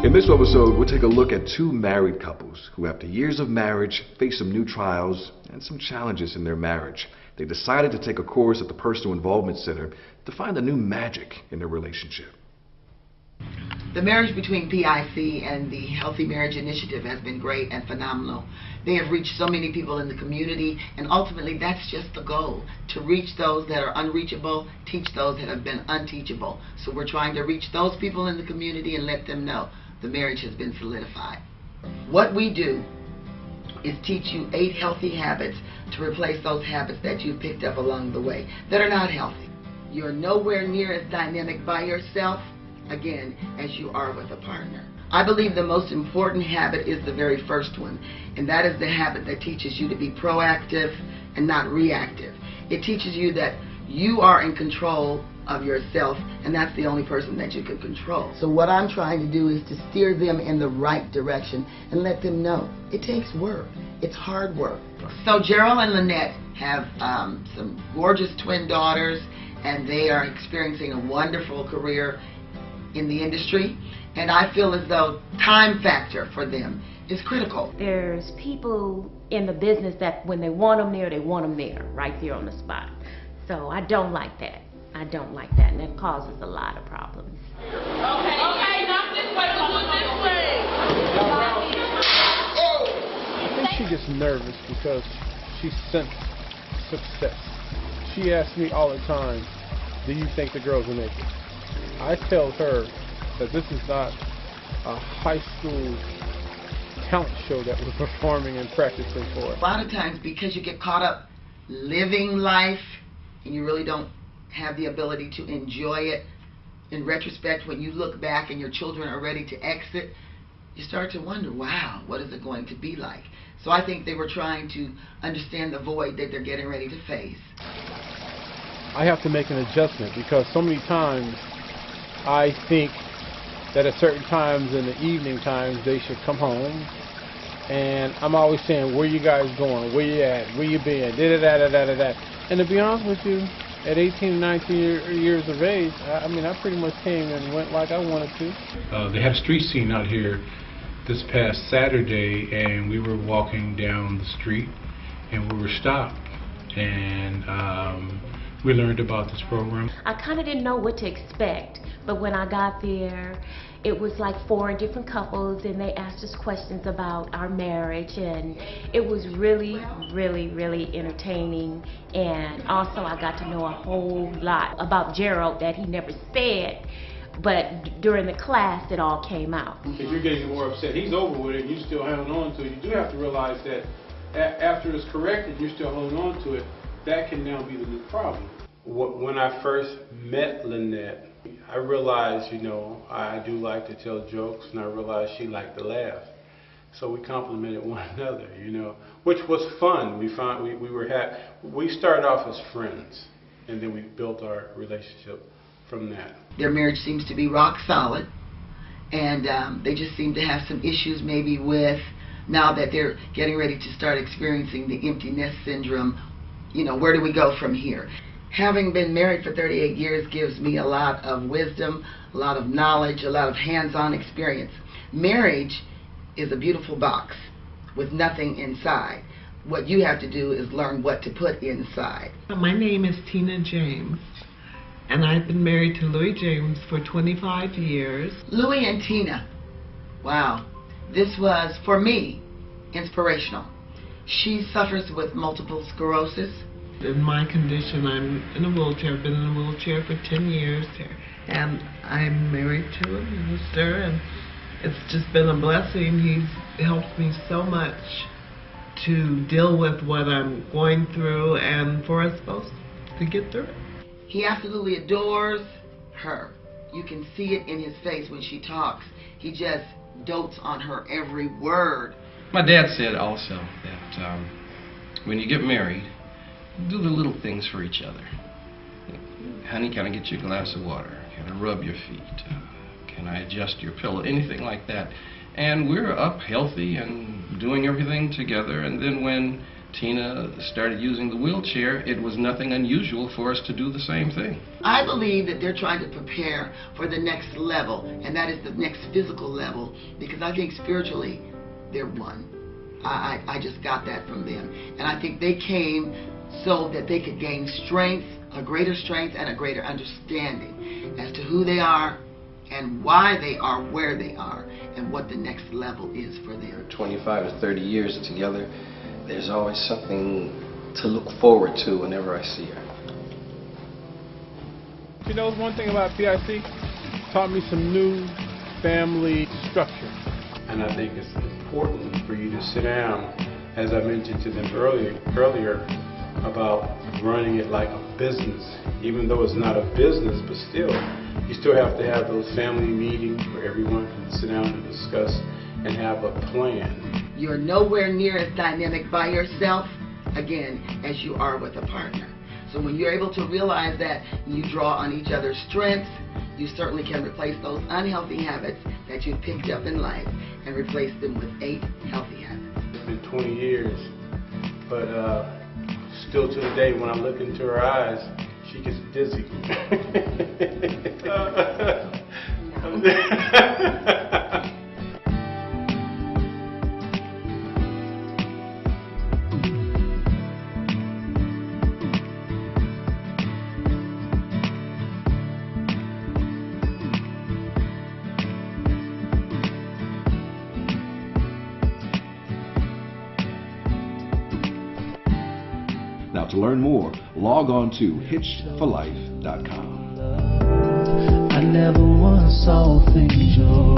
In this episode, we'll take a look at two married couples who, after years of marriage, face some new trials and some challenges in their marriage. They decided to take a course at the Personal Involvement Center to find the new magic in their relationship. The marriage between PIC and the Healthy Marriage Initiative has been great and phenomenal. They have reached so many people in the community, and ultimately that's just the goal, to reach those that are unreachable, teach those that have been unteachable. So we're trying to reach those people in the community and let them know the marriage has been solidified. What we do is teach you 8 healthy habits to replace those habits that you've picked up along the way that are not healthy. You're nowhere near as dynamic by yourself, again, as you are with a partner. I believe the most important habit is the very first one, and that is the habit that teaches you to be proactive and not reactive. It teaches you that you are in control of yourself, and that's the only person that you can control. So what I'm trying to do is to steer them in the right direction and let them know it takes work. It's hard work. So Gerald and Lynette have some gorgeous twin daughters, and they are experiencing a wonderful career in the industry, and I feel as though time factor for them is critical. There's people in the business that when they want them there, they want them there, right there on the spot. So I don't like that. I don't like that, and it causes a lot of problems. Okay, not this way, we'll do it this way. I think she gets nervous because she senses success. She asks me all the time, do you think the girls will make it? I tell her that this is not a high school talent show that we're performing and practicing for. A lot of times, because you get caught up living life and you really don't have the ability to enjoy it, in retrospect, when you look back and your children are ready to exit, you start to wonder, wow, what is it going to be like? So I think they were trying to understand the void that they're getting ready to face. I have to make an adjustment because so many times I think that at certain times in the evening times they should come home, and I'm always saying, where you guys going, where you at, where you been, da-da-da-da-da-da. And to be honest with you, at 18 and 19 years of age, I pretty much came and went like I wanted to. They had a street scene out here this past Saturday, and we were walking down the street and we were stopped, and we learned about this program. I kind of didn't know what to expect, but when I got there, it was like 4 different couples, and they asked us questions about our marriage, and it was really, really, really entertaining. And also I got to know a whole lot about Gerald that he never said, but during the class it all came out. If you're getting more upset, he's over with it and you're still holding on to it, you do have to realize that after it's corrected, you're still holding on to it. That can now be the new problem. When I first met Lynette, I realized, I do like to tell jokes, and I realized she liked to laugh. So we complimented one another, which was fun. We started off as friends, and then we built our relationship from that. Their marriage seems to be rock solid, and they just seem to have some issues maybe with, now that they're getting ready to start experiencing the empty nest syndrome, where do we go from here? Having been married for 38 years gives me a lot of wisdom, a lot of knowledge, a lot of hands-on experience. Marriage is a beautiful box with nothing inside. What you have to do is learn what to put inside. My name is Tina James, and I've been married to Louis James for 25 years. Louis and Tina, wow, this was, for me, inspirational. She suffers with multiple sclerosis. In my condition, I'm in a wheelchair. I've been in a wheelchair for 10 years, and I'm married to a minister, and it's just been a blessing. He's helped me so much to deal with what I'm going through and for us both to get through it. He absolutely adores her. You can see it in his face when she talks. He just dotes on her every word. My dad said also that when you get married, do the little things for each other. Honey, can I get you a glass of water? Can I rub your feet? Can I adjust your pillow? Anything like that. And we're up healthy and doing everything together. And then when Tina started using the wheelchair, it was nothing unusual for us to do the same thing. I believe that they're trying to prepare for the next level, and that is the next physical level, because I think spiritually they're one. I just got that from them. And I think they came so that they could gain strength, a greater strength and a greater understanding as to who they are and why they are where they are and what the next level is for them. 25 to 30 years together, there's always something to look forward to whenever I see her. You know, one thing about PIC, taught me some new family structure. And I think it's important for you to sit down, as I mentioned to them earlier about running it like a business. Even though it's not a business, but still, you still have to have those family meetings where everyone can sit down and discuss and have a plan. You're nowhere near as dynamic by yourself, again, as you are with a partner. So when you're able to realize that you draw on each other's strengths, you certainly can replace those unhealthy habits that you picked up in life and replace them with 8 healthy habits. It's been 20 years, but still to the day when I look into her eyes, she gets dizzy. Now, to learn more, log on to hitchedforlife.com. I never once saw things your